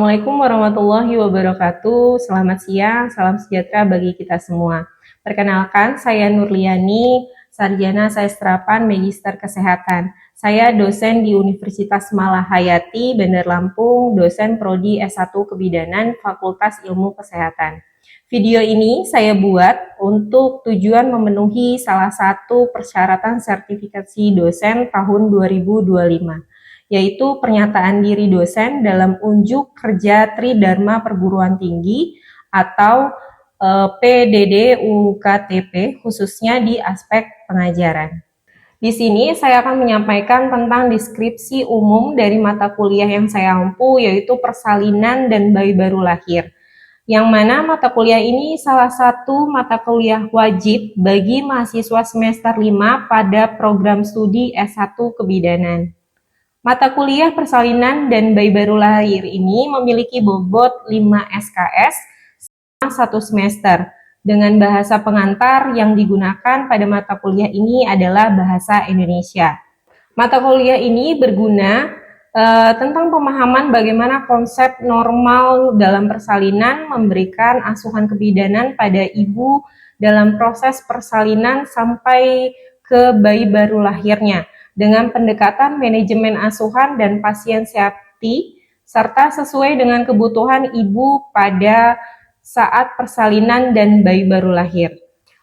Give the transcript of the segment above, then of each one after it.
Assalamualaikum warahmatullahi wabarakatuh. Selamat siang, salam sejahtera bagi kita semua. Perkenalkan, saya Nurliani, Sarjana Sastrapan Magister Kesehatan. Saya dosen di Universitas Malahayati, Bandar Lampung, dosen Prodi S1 Kebidanan, Fakultas Ilmu Kesehatan. Video ini saya buat untuk tujuan memenuhi salah satu persyaratan sertifikasi dosen tahun 2025. Yaitu pernyataan diri dosen dalam unjuk kerja Tridharma Perguruan Tinggi atau PDD UKTP khususnya di aspek pengajaran. Di sini saya akan menyampaikan tentang deskripsi umum dari mata kuliah yang saya ampu, yaitu persalinan dan bayi baru lahir. Yang mana mata kuliah ini salah satu mata kuliah wajib bagi mahasiswa semester 5 pada program studi S1 Kebidanan. Mata kuliah persalinan dan bayi baru lahir ini memiliki bobot 5 SKS selama 1 semester. Dengan bahasa pengantar yang digunakan pada mata kuliah ini adalah bahasa Indonesia. Mata kuliah ini berguna tentang pemahaman bagaimana konsep normal dalam persalinan memberikan asuhan kebidanan pada ibu dalam proses persalinan sampai ke bayi baru lahirnya, dengan pendekatan manajemen asuhan dan pasien safety, serta sesuai dengan kebutuhan ibu pada saat persalinan dan bayi baru lahir.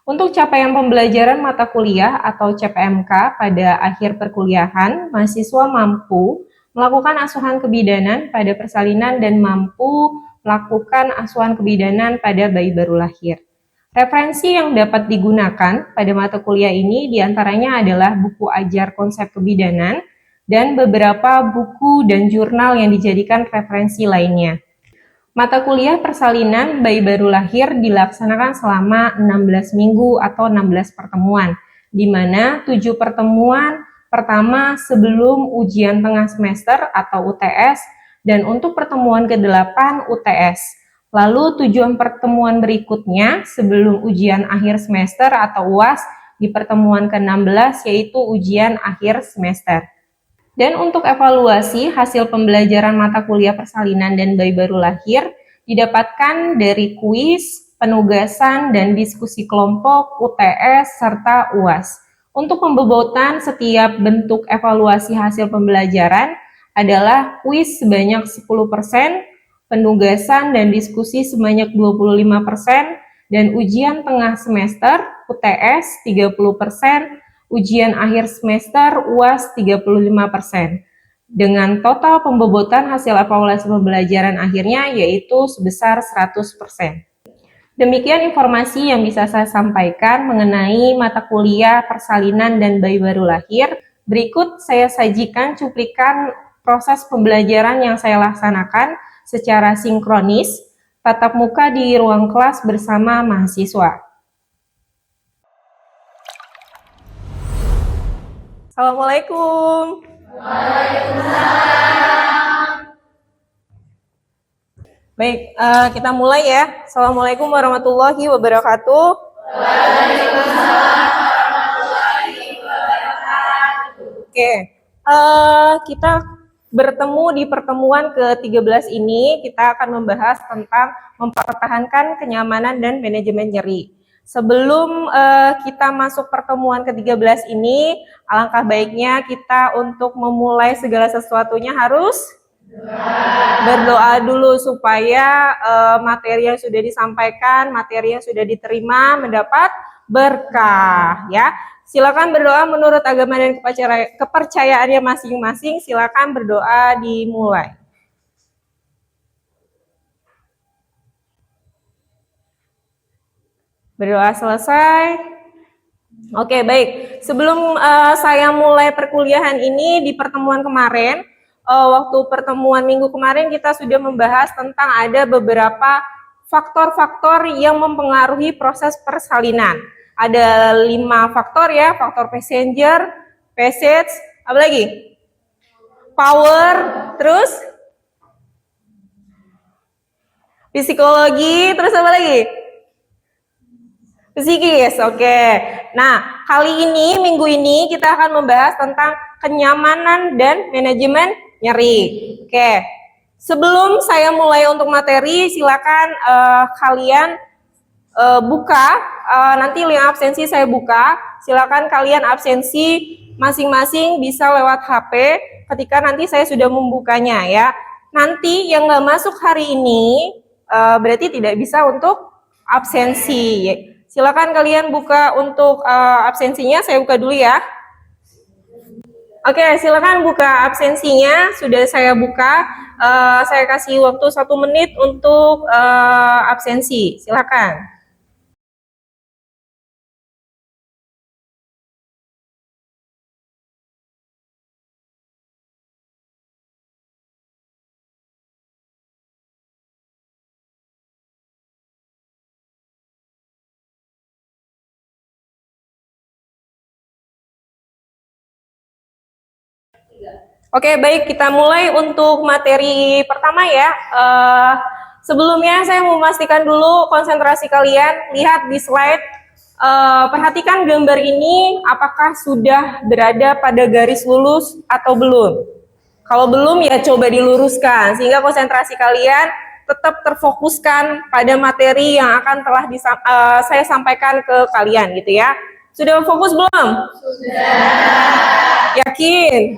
Untuk capaian pembelajaran mata kuliah atau CPMK pada akhir perkuliahan, mahasiswa mampu melakukan asuhan kebidanan pada persalinan dan mampu melakukan asuhan kebidanan pada bayi baru lahir. Referensi yang dapat digunakan pada mata kuliah ini diantaranya adalah buku ajar konsep kebidanan dan beberapa buku dan jurnal yang dijadikan referensi lainnya. Mata kuliah persalinan bayi baru lahir dilaksanakan selama 16 minggu atau 16 pertemuan, di mana 7 pertemuan pertama sebelum ujian tengah semester atau UTS, dan untuk pertemuan ke-8 UTS. Lalu tujuan pertemuan berikutnya sebelum ujian akhir semester atau UAS di pertemuan ke-16 yaitu ujian akhir semester. Dan untuk evaluasi hasil pembelajaran mata kuliah persalinan dan bayi baru lahir didapatkan dari kuis, penugasan, dan diskusi kelompok, UTS, serta UAS. Untuk pembobotan setiap bentuk evaluasi hasil pembelajaran adalah kuis sebanyak 10%, penugasan dan diskusi sebanyak 25%, dan ujian tengah semester UTS 30%, ujian akhir semester UAS 35%. Dengan total pembobotan hasil evaluasi pembelajaran akhirnya yaitu sebesar 100%. Demikian informasi yang bisa saya sampaikan mengenai mata kuliah persalinan dan bayi baru lahir. Berikut saya sajikan cuplikan proses pembelajaran yang saya laksanakan secara sinkronis, tatap muka di ruang kelas bersama mahasiswa. Assalamualaikum. Waalaikumsalam. Baik, kita mulai ya. Assalamualaikum warahmatullahi wabarakatuh. Waalaikumsalam warahmatullahi wabarakatuh. Oke, kita bertemu di pertemuan ke-13 ini, kita akan membahas tentang mempertahankan kenyamanan dan manajemen nyeri. Sebelum kita masuk pertemuan ke-13 ini, alangkah baiknya kita untuk memulai segala sesuatunya harus berdoa dulu supaya materi yang sudah disampaikan, materi yang sudah diterima mendapat berkah ya. Silakan berdoa menurut agama dan kepercayaannya masing-masing. Silakan berdoa dimulai. Berdoa selesai. Oke, baik. Sebelum saya mulai perkuliahan ini, di pertemuan kemarin, waktu pertemuan minggu kemarin kita sudah membahas tentang ada beberapa faktor-faktor yang mempengaruhi proses persalinan. Ada 5 faktor ya, faktor passenger, passage, apa lagi? Power, terus psikologi, terus apa lagi? Psikis, oke. Nah, kali ini, minggu ini kita akan membahas tentang kenyamanan dan manajemen nyeri. Oke, Sebelum saya mulai untuk materi, silakan kalian buka, nanti link absensi saya buka, silakan kalian absensi masing-masing bisa lewat HP ketika nanti saya sudah membukanya ya. Nanti yang nggak masuk hari ini berarti tidak bisa untuk absensi. Silakan kalian buka untuk absensinya, saya buka dulu ya. Oke, silakan buka absensinya, sudah saya buka. Saya kasih waktu 1 menit untuk absensi, silakan. Oke, baik, kita mulai untuk materi pertama ya. Sebelumnya saya mau memastikan dulu konsentrasi kalian. Lihat di slide, perhatikan gambar ini, apakah sudah berada pada garis lurus atau belum. Kalau belum ya coba diluruskan, sehingga konsentrasi kalian tetap terfokuskan pada materi yang akan telah saya sampaikan ke kalian gitu ya. Sudah fokus belum? Sudah. Yakin?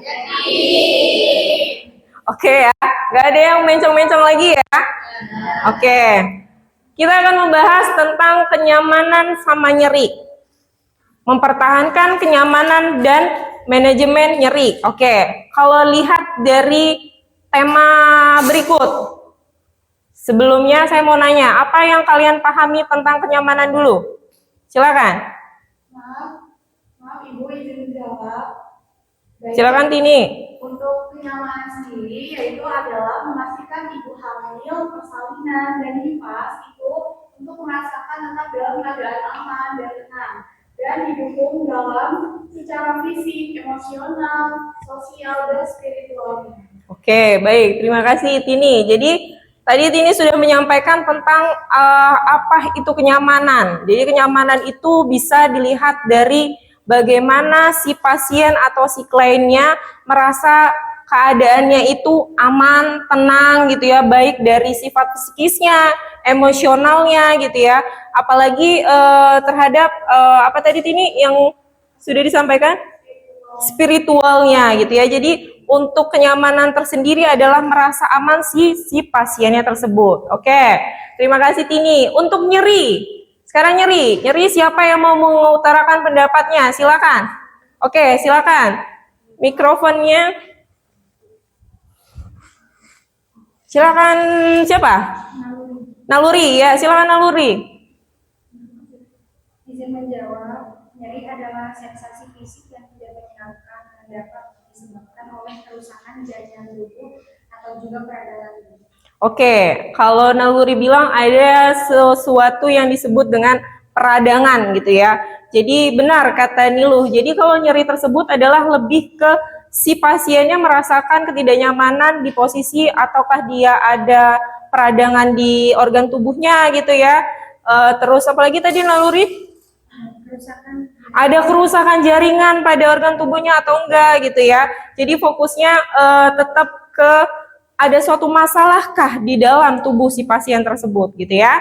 Oke ya, nggak ada yang mencong-mencong lagi ya. Oke, kita akan membahas tentang kenyamanan sama nyeri. Mempertahankan kenyamanan dan manajemen nyeri. Oke, kalau lihat dari tema berikut. Sebelumnya saya mau nanya, apa yang kalian pahami tentang kenyamanan dulu? Silakan. Maaf Ibu, izin menjawab. Silakan Tini. Untuk kenyamanan sendiri yaitu adalah memastikan ibu hamil, persalinan, dan nifas itu untuk merasakan tetap dalam keadaan aman dan tenang dan didukung dalam secara fisik, emosional, sosial, dan spiritualnya. Oke, baik. Terima kasih Tini. Jadi tadi Tini sudah menyampaikan tentang apa itu kenyamanan. Jadi kenyamanan itu bisa dilihat dari bagaimana si pasien atau si kliennya merasa keadaannya itu aman, tenang gitu ya, baik dari sifat psikisnya, emosionalnya gitu ya. Apalagi terhadap apa tadi Tini yang sudah disampaikan? Spiritualnya gitu ya. Jadi untuk kenyamanan tersendiri adalah merasa aman si pasiennya tersebut. Oke, terima kasih Tini. Untuk nyeri, sekarang nyeri siapa yang mau mengutarakan pendapatnya? Silakan. Oke, silakan. Mikrofonnya. Silakan siapa? Naluri ya, silakan Naluri. Izin menjawab, nyeri adalah sensasi fisik yang tidak menyenangkan dan dapat disebabkan oleh kerusakan jaringan tubuh atau juga peradangan tubuh. Oke, kalau Naluri bilang ada sesuatu yang disebut dengan peradangan gitu ya. Jadi benar kata Niluh. Jadi kalau nyeri tersebut adalah lebih ke si pasiennya merasakan ketidaknyamanan di posisi ataukah dia ada peradangan di organ tubuhnya gitu ya. Terus apalagi tadi Naluri? Ada kerusakan jaringan pada organ tubuhnya atau enggak gitu ya. Jadi fokusnya tetap ke ada suatu masalahkah di dalam tubuh si pasien tersebut gitu ya.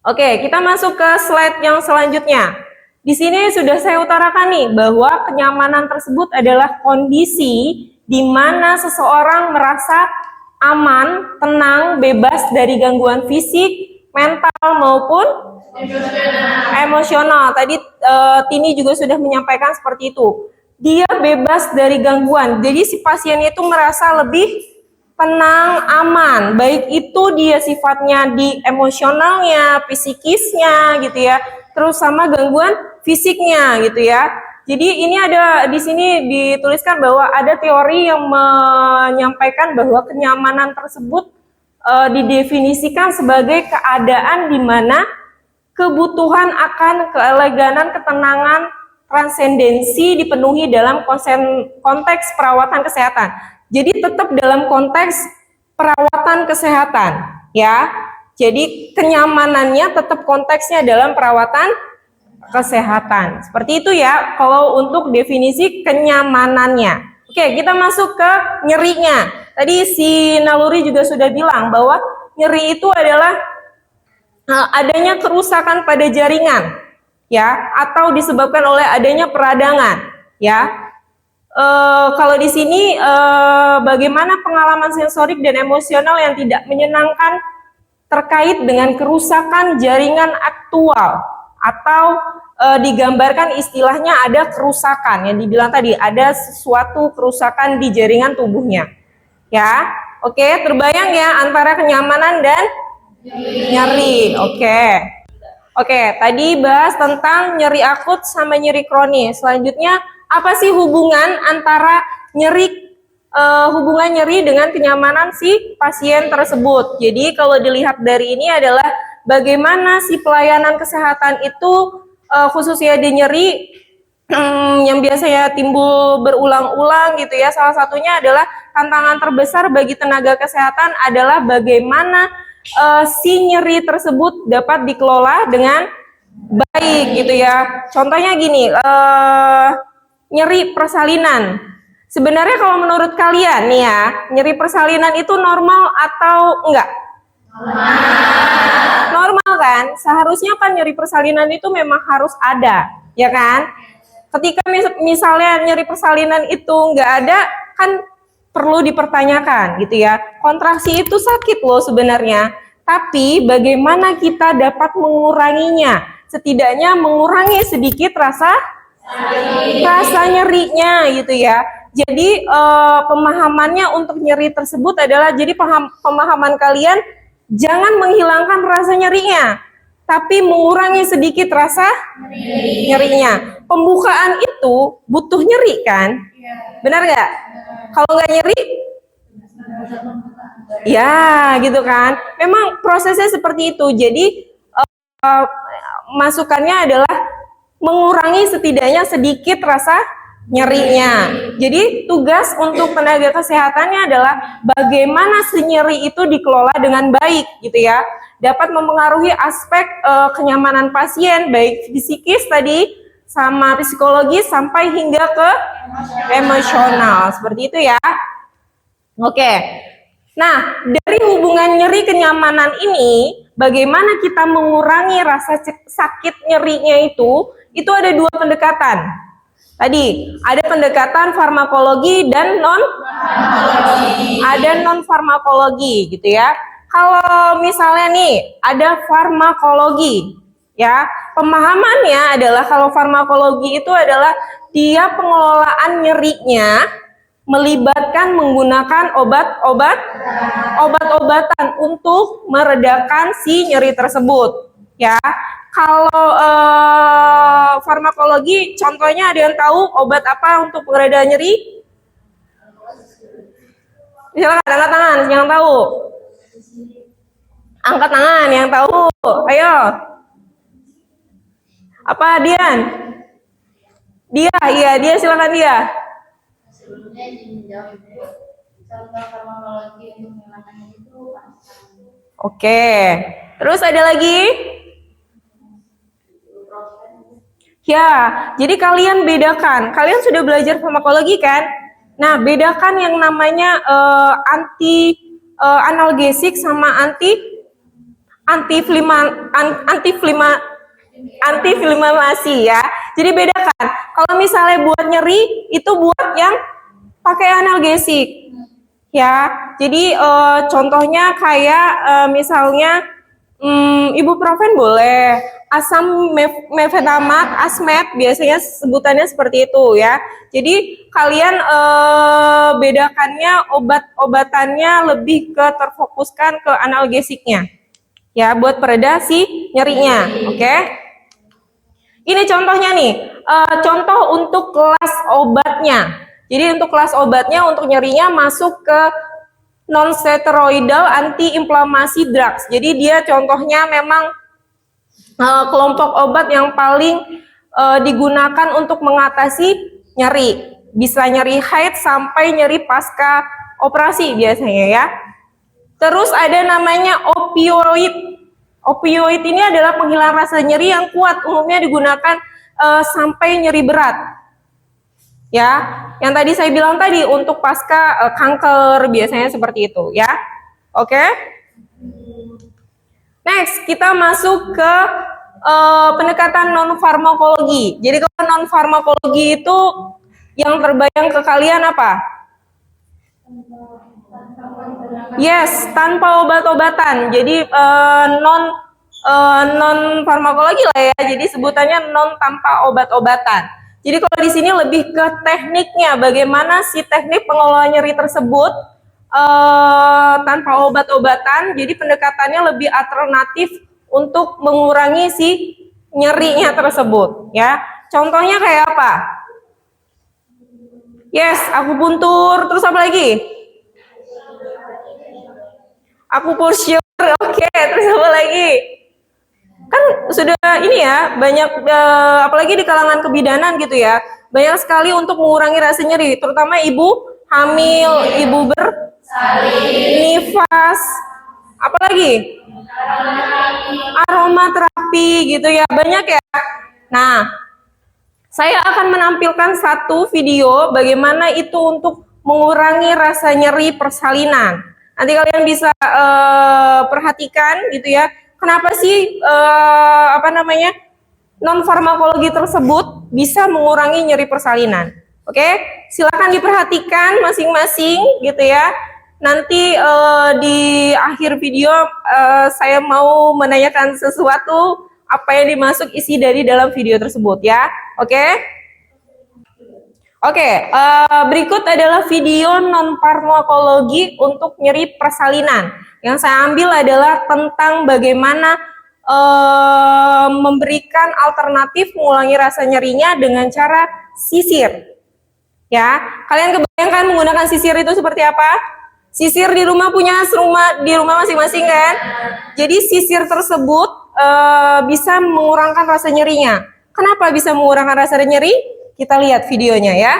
Oke, kita masuk ke slide yang selanjutnya. Di sini sudah saya utarakan nih bahwa kenyamanan tersebut adalah kondisi di mana seseorang merasa aman, tenang, bebas dari gangguan fisik, mental maupun emosional. Tadi Tini juga sudah menyampaikan seperti itu. Dia bebas dari gangguan. Jadi si pasien itu merasa lebih tenang, aman. Baik itu dia sifatnya di emosionalnya, psikisnya gitu ya. Terus sama gangguan fisiknya gitu ya. Jadi ini ada di sini dituliskan bahwa ada teori yang menyampaikan bahwa kenyamanan tersebut didefinisikan sebagai keadaan di mana kebutuhan akan keeleganan, ketenangan, transendensi dipenuhi dalam konteks perawatan kesehatan. Jadi tetap dalam konteks perawatan kesehatan, ya. Jadi kenyamanannya tetap konteksnya dalam perawatan kesehatan. Seperti itu ya, kalau untuk definisi kenyamanannya. Oke, kita masuk ke nyerinya. tadi si Naluri juga sudah bilang bahwa nyeri itu adalah adanya kerusakan pada jaringan, ya, atau disebabkan oleh adanya peradangan, ya. Kalau di sini bagaimana pengalaman sensorik dan emosional yang tidak menyenangkan terkait dengan kerusakan jaringan aktual atau digambarkan istilahnya ada kerusakan yang dibilang tadi, ada sesuatu kerusakan di jaringan tubuhnya, ya. Oke, terbayang ya antara kenyamanan dan nyeri. Oke, tadi bahas tentang nyeri akut sama nyeri kronis. Selanjutnya, apa sih hubungan antara hubungan nyeri dengan kenyamanan si pasien tersebut? Jadi kalau dilihat dari ini adalah bagaimana si pelayanan kesehatan itu khususnya di nyeri yang biasanya timbul berulang-ulang gitu ya. Salah satunya adalah tantangan terbesar bagi tenaga kesehatan adalah bagaimana si nyeri tersebut dapat dikelola dengan baik gitu ya. Contohnya gini, nyeri persalinan. Sebenarnya kalau menurut kalian nih ya, nyeri persalinan itu normal atau enggak? Normal kan? Seharusnya kan nyeri persalinan itu memang harus ada, ya kan? Ketika misalnya nyeri persalinan itu enggak ada, kan perlu dipertanyakan gitu ya. Kontraksi itu sakit loh sebenarnya, tapi bagaimana kita dapat menguranginya? Setidaknya mengurangi sedikit rasa nyerinya gitu ya. Jadi pemahamannya untuk nyeri tersebut adalah, jadi pemahaman kalian jangan menghilangkan rasa nyerinya, tapi mengurangi sedikit rasa nyerinya. Pembukaan itu butuh nyeri kan? Benar nggak? Kalau nggak nyeri, ya gitu kan. Memang prosesnya seperti itu. Jadi masukannya adalah mengurangi setidaknya sedikit rasa nyerinya. Jadi tugas untuk tenaga kesehatannya adalah bagaimana si nyeri itu dikelola dengan baik gitu ya. Dapat mempengaruhi aspek kenyamanan pasien, baik fisikis tadi sama psikologis sampai hingga ke emosional. Seperti itu ya. Oke. Nah, dari hubungan nyeri kenyamanan ini, bagaimana kita mengurangi rasa sakit nyerinya itu ada dua pendekatan. Tadi ada pendekatan farmakologi dan non farmakologi gitu ya. Kalau misalnya nih ada farmakologi, ya pemahamannya adalah kalau farmakologi itu adalah dia pengelolaan nyerinya melibatkan menggunakan obat-obatan untuk meredakan si nyeri tersebut, ya. Kalau farmakologi, contohnya ada yang tahu obat apa untuk pereda nyeri? Silakan angkat tangan yang tahu. Angkat tangan yang tahu. Ayo. Apa Dian? Iya dia silakan dia. Sebelumnya dijawab contoh farmakologi untuk menghilangkan itu. Oke. Terus ada lagi? Ya, jadi kalian bedakan. Kalian sudah belajar farmakologi kan? Nah, bedakan yang namanya analgesik sama antiinflamasi ya. Jadi bedakan. Kalau misalnya buat nyeri itu buat yang pakai analgesik. Ya. Jadi contohnya kayak misalnya ibuprofen boleh, asam mefenamat, asmet biasanya sebutannya seperti itu ya. Jadi kalian bedakannya obat-obatannya lebih ke terfokuskan ke analgesiknya. Ya, buat pereda si nyerinya, oke? Ini contohnya nih, contoh untuk kelas obatnya. Jadi untuk kelas obatnya untuk nyerinya masuk ke non-steroidal anti-inflamasi drugs. Jadi dia contohnya memang kelompok obat yang paling digunakan untuk mengatasi nyeri. Bisa nyeri haid sampai nyeri pasca operasi biasanya ya. Terus ada namanya opioid. Opioid ini adalah penghilang rasa nyeri yang kuat, umumnya digunakan sampai nyeri berat. Ya, yang tadi saya bilang tadi untuk pasca kanker biasanya seperti itu ya. Oke. Next, kita masuk ke pendekatan non farmakologi. Jadi kalau non farmakologi itu yang terbayang ke kalian apa? Yes, tanpa obat-obatan. Jadi non farmakologi lah ya. Jadi sebutannya non tanpa obat-obatan. Jadi kalau di sini lebih ke tekniknya, bagaimana si teknik pengelolaan nyeri tersebut tanpa obat-obatan. Jadi pendekatannya lebih alternatif untuk mengurangi si nyerinya tersebut. Ya, contohnya kayak apa? Yes, akupuntur. Terus apa lagi? Akupunktur. Oke, terus apa lagi? Kan sudah ini ya, banyak apalagi di kalangan kebidanan gitu ya, banyak sekali untuk mengurangi rasa nyeri, terutama ibu hamil, ibu nifas, apalagi aromaterapi gitu ya, banyak ya. Nah, saya akan menampilkan satu video bagaimana itu untuk mengurangi rasa nyeri persalinan. Nanti kalian bisa perhatikan gitu ya. Kenapa sih non farmakologi tersebut bisa mengurangi nyeri persalinan? Oke, silakan diperhatikan masing-masing gitu ya. Nanti di akhir video saya mau menanyakan sesuatu apa yang dimaksud isi dari dalam video tersebut ya. Oke. Berikut adalah video non farmakologi untuk nyeri persalinan. Yang saya ambil adalah tentang bagaimana memberikan alternatif mengurangi rasa nyerinya dengan cara sisir. Ya, kalian kebayangkan menggunakan sisir itu seperti apa? Sisir di rumah punya di rumah masing-masing kan? Jadi sisir tersebut bisa mengurangkan rasa nyerinya. Kenapa bisa mengurangkan rasa nyeri? Kita lihat videonya ya.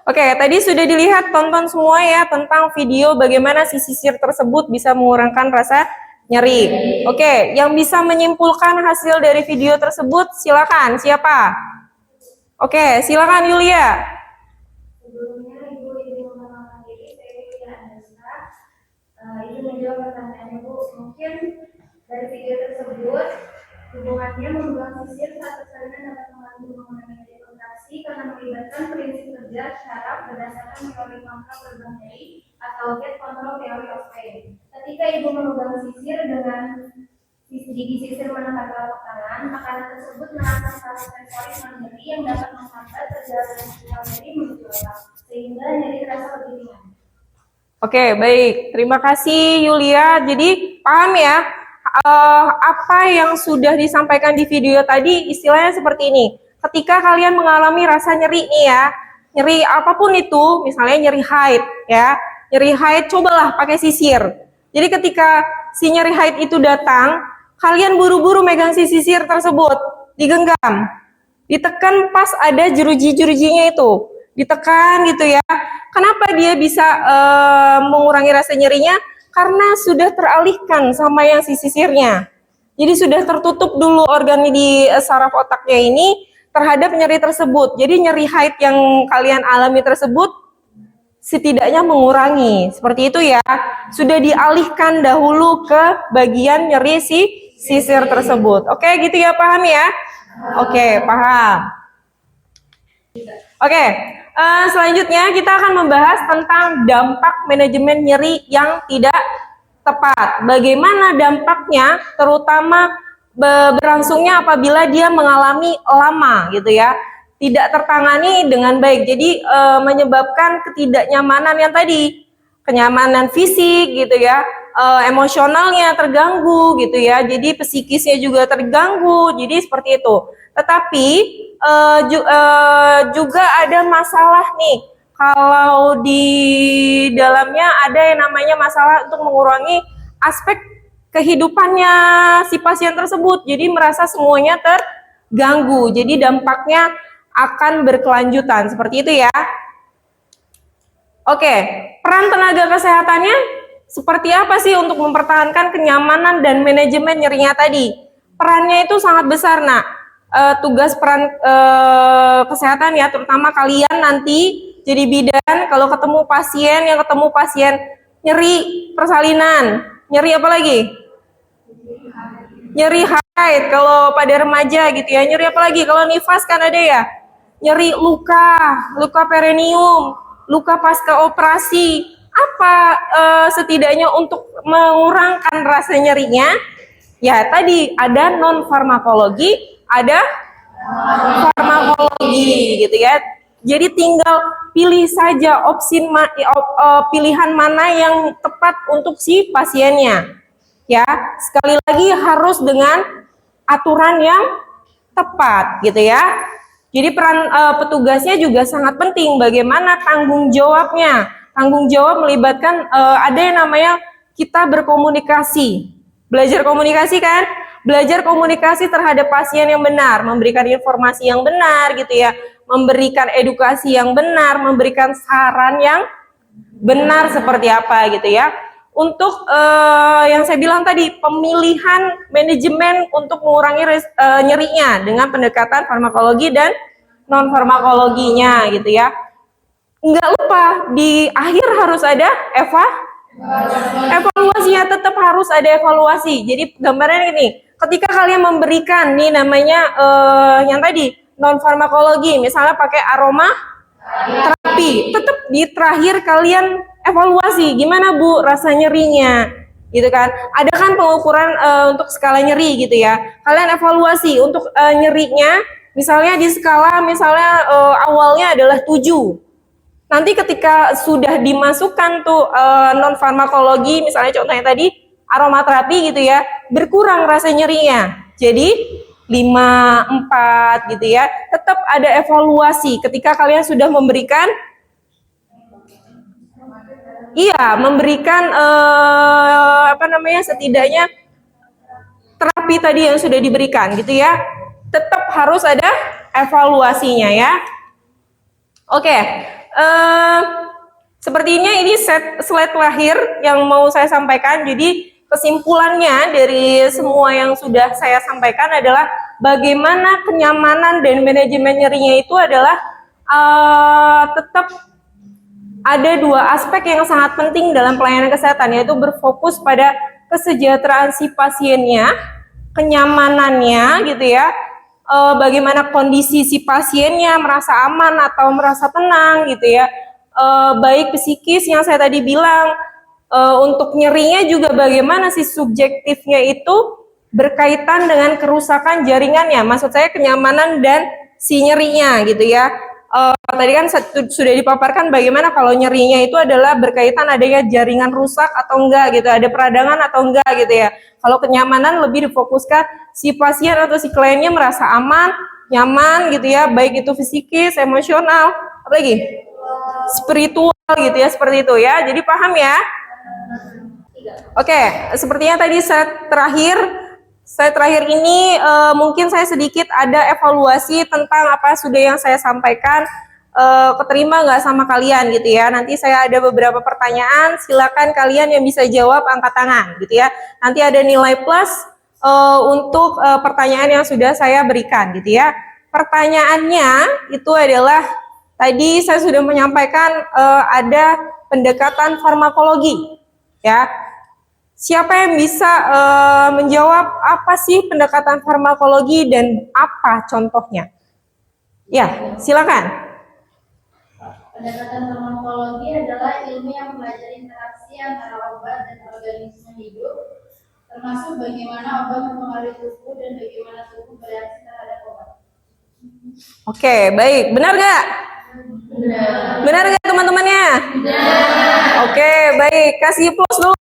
Oke, tadi sudah dilihat, tonton semua ya tentang video bagaimana si sisir tersebut bisa mengurangkan rasa nyeri. Oke, yang bisa menyimpulkan hasil dari video tersebut silakan. Siapa? Oke, silakan Yulia. Sebelumnya Ibu mengenalkan diri, saya Yulia Andasa. Ibu menjawab pertanyaan Ibu. Mungkin dari video tersebut hubungannya membuang sisir saat persalinan dapat membantu mengurangi kontraksi karena melibatkan prinsip kerja syaraf berdasarkan teori kontrol gerbang nyeri atau gate control theory of pain. Ketika Ibu memegang sisir dengan gigi sisir menekan telapak tangan, makanan tersebut merangsang saraf sensoris non-nyeri yang dapat menghambat perjalanan sinyal nyeri menuju otak, sehingga nyeri terasa lebih ringan. Oke, baik. Terima kasih Yulia. Jadi paham ya apa yang sudah disampaikan di video tadi, istilahnya seperti ini. Ketika kalian mengalami rasa nyeri nih ya, nyeri apapun itu, misalnya nyeri haid ya, nyeri haid cobalah pakai sisir. Jadi ketika si nyeri haid itu datang, kalian buru-buru megang si sisir tersebut, digenggam, ditekan pas ada jeruji-jerujinya itu, ditekan gitu ya. Kenapa dia bisa mengurangi rasa nyerinya? Karena sudah teralihkan sama yang si sisirnya. Jadi sudah tertutup dulu organ di saraf otaknya ini terhadap nyeri tersebut. Jadi nyeri haid yang kalian alami tersebut setidaknya mengurangi. Seperti itu ya. Sudah dialihkan dahulu ke bagian nyeri si sisir tersebut. Oke, gitu ya, paham ya? Oke, paham. Oke, selanjutnya kita akan membahas tentang dampak manajemen nyeri yang tidak tepat. Bagaimana dampaknya, terutama berlangsungnya apabila dia mengalami lama, gitu ya, tidak tertangani dengan baik. Jadi menyebabkan ketidaknyamanan yang tadi, kenyamanan fisik, gitu ya, emosionalnya terganggu, gitu ya. Jadi psikisnya juga terganggu. Jadi seperti itu. Tetapi juga ada masalah nih, kalau di dalamnya ada yang namanya masalah untuk mengurangi aspek kehidupannya si pasien tersebut, jadi merasa semuanya terganggu, jadi dampaknya akan berkelanjutan, seperti itu ya. Oke, peran tenaga kesehatannya seperti apa sih untuk mempertahankan kenyamanan dan manajemen nyerinya tadi? Perannya itu sangat besar, nak. Tugas peran kesehatan ya, terutama kalian nanti jadi bidan, kalau ketemu pasien nyeri persalinan, nyeri apa lagi? Nyeri haid kalau pada remaja gitu ya, nyeri apa lagi? Kalau nifas kan ada ya, nyeri luka perineum, luka pasca operasi. Apa setidaknya untuk mengurangkan rasa nyerinya? Ya tadi ada non farmakologi, ada farmakologi gitu ya. Jadi tinggal pilih saja pilihan mana yang tepat untuk si pasiennya. Ya, sekali lagi harus dengan aturan yang tepat gitu ya. Jadi peran petugasnya juga sangat penting. Bagaimana tanggung jawabnya? Tanggung jawab melibatkan ada yang namanya kita berkomunikasi. Belajar komunikasi kan? Belajar komunikasi terhadap pasien yang benar, memberikan informasi yang benar gitu ya, memberikan edukasi yang benar, memberikan saran yang benar seperti apa gitu ya. Untuk yang saya bilang tadi, pemilihan manajemen untuk mengurangi nyerinya dengan pendekatan farmakologi dan non farmakologinya gitu ya. Nggak lupa di akhir harus ada evaluasinya, tetap harus ada evaluasi. Jadi gambarnya ini, ketika kalian memberikan nih namanya yang tadi non farmakologi, misalnya pakai aroma terapi, tetap di terakhir kalian evaluasi, gimana Bu rasa nyerinya, gitu kan? Ada kan pengukuran untuk skala nyeri gitu ya. Kalian evaluasi untuk nyerinya, misalnya di skala misalnya awalnya adalah 7. Nanti ketika sudah dimasukkan tuh non farmakologi, misalnya contohnya tadi aromaterapi gitu ya, berkurang rasa nyerinya. Jadi 5, 4 gitu ya. Tetap ada evaluasi ketika kalian sudah memberikan setidaknya terapi tadi yang sudah diberikan gitu ya. Tetap harus ada evaluasinya ya. Oke. Sepertinya ini slide terakhir yang mau saya sampaikan. Jadi kesimpulannya dari semua yang sudah saya sampaikan adalah bagaimana kenyamanan dan manajemen nyerinya itu adalah tetap ada 2 aspek yang sangat penting dalam pelayanan kesehatan, yaitu berfokus pada kesejahteraan si pasiennya, kenyamanannya gitu ya, bagaimana kondisi si pasiennya, merasa aman atau merasa tenang gitu ya, baik psikis yang saya tadi bilang, untuk nyerinya juga bagaimana si subjektifnya itu berkaitan dengan kerusakan jaringannya, maksud saya kenyamanan dan si nyerinya gitu ya. Tadi kan sudah dipaparkan bagaimana kalau nyerinya itu adalah berkaitan adanya jaringan rusak atau enggak gitu, ada peradangan atau enggak gitu ya. Kalau kenyamanan lebih difokuskan si pasien atau si kliennya merasa aman, nyaman gitu ya, baik itu psikis, emosional, apa lagi? Spiritual gitu ya, seperti itu ya. Jadi paham ya? Oke, sepertinya tadi saya terakhir ini mungkin saya sedikit ada evaluasi tentang apa sudah yang saya sampaikan, keterima nggak sama kalian gitu ya. Nanti saya ada beberapa pertanyaan, silakan kalian yang bisa jawab angkat tangan gitu ya. Nanti ada nilai plus untuk pertanyaan yang sudah saya berikan gitu ya. Pertanyaannya itu adalah tadi saya sudah menyampaikan ada pendekatan farmakologi ya. Siapa yang bisa menjawab apa sih pendekatan farmakologi dan apa contohnya? Ya, silakan. Pendekatan farmakologi adalah ilmu yang mempelajari interaksi antara obat dan organisme hidup, termasuk bagaimana obat mempengaruhi tubuh dan bagaimana tubuh bereaksi terhadap obat. Oke, baik. Benar nggak? Benar nggak teman-temannya? Oke, baik. Kasih plus dulu.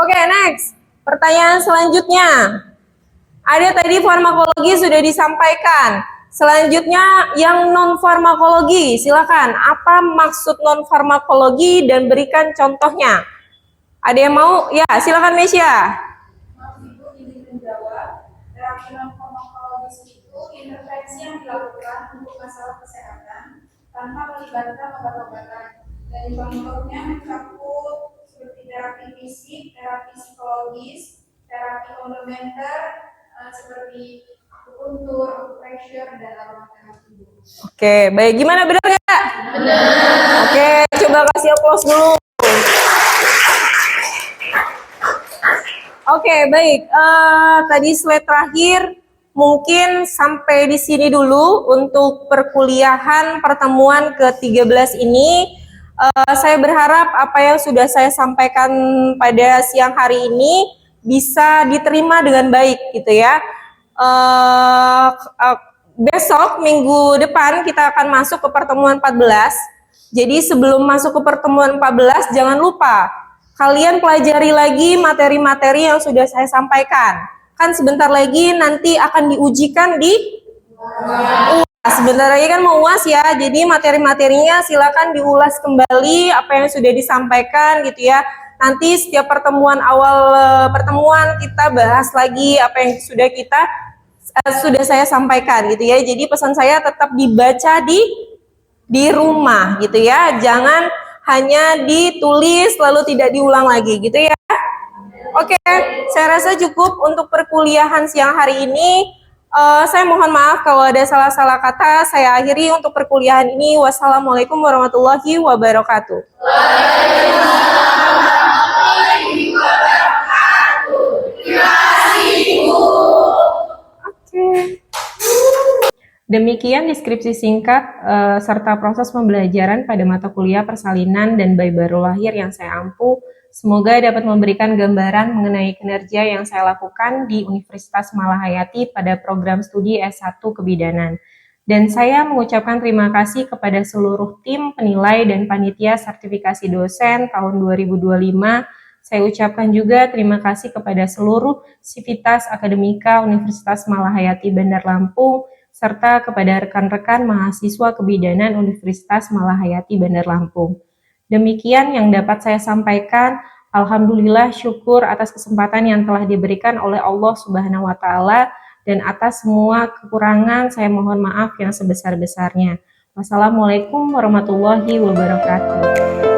Oke, next. Pertanyaan selanjutnya. Ada tadi farmakologi sudah disampaikan. Selanjutnya yang non farmakologi, silakan. Apa maksud non farmakologi dan berikan contohnya. Ada yang mau? Ya, silakan Mesya. Maaf Ibu, izin menjawab. Terapi non farmakologis itu intervensi yang dilakukan untuk masalah kesehatan tanpa melibatkan obat-obatan. Dan contohnya mencakup seperti terapi fisik, terapi psikologis, terapi komplementer, seperti akupuntur, acupressure, dan aromaterapi. Oke, baik. Gimana, benar nggak? Benar. Oke, coba kasih aplaus dulu. Oke, baik. Tadi slide terakhir, mungkin sampai di sini dulu untuk perkuliahan pertemuan ke-13 ini. Saya berharap apa yang sudah saya sampaikan pada siang hari ini bisa diterima dengan baik gitu ya. Besok minggu depan kita akan masuk ke pertemuan 14. Jadi sebelum masuk ke pertemuan 14 jangan lupa kalian pelajari lagi materi-materi yang sudah saya sampaikan. Kan sebentar lagi nanti akan diujikan di UAS. Sebentar lagi kan mau UAS ya. Jadi materi-materinya silakan diulas kembali apa yang sudah disampaikan gitu ya. Nanti setiap pertemuan pertemuan kita bahas lagi apa yang sudah saya sampaikan gitu ya. Jadi pesan saya tetap dibaca di rumah gitu ya. Jangan hanya ditulis lalu tidak diulang lagi gitu ya. Oke, saya rasa cukup untuk perkuliahan siang hari ini. Saya mohon maaf kalau ada salah-salah kata. Saya akhiri untuk perkuliahan ini. Wassalamualaikum warahmatullahi wabarakatuh. Demikian deskripsi singkat serta proses pembelajaran pada mata kuliah persalinan dan bayi baru lahir yang saya ampu. Semoga dapat memberikan gambaran mengenai kinerja yang saya lakukan di Universitas Malahayati pada program studi S1 Kebidanan. Dan saya mengucapkan terima kasih kepada seluruh tim penilai dan panitia sertifikasi dosen tahun 2025. Saya ucapkan juga terima kasih kepada seluruh sivitas akademika Universitas Malahayati Bandar Lampung, serta kepada rekan-rekan mahasiswa kebidanan Universitas Malahayati Bandar Lampung. Demikian yang dapat saya sampaikan. Alhamdulillah syukur atas kesempatan yang telah diberikan oleh Allah Subhanahu wa taala, dan atas semua kekurangan saya mohon maaf yang sebesar-besarnya. Wassalamualaikum warahmatullahi wabarakatuh.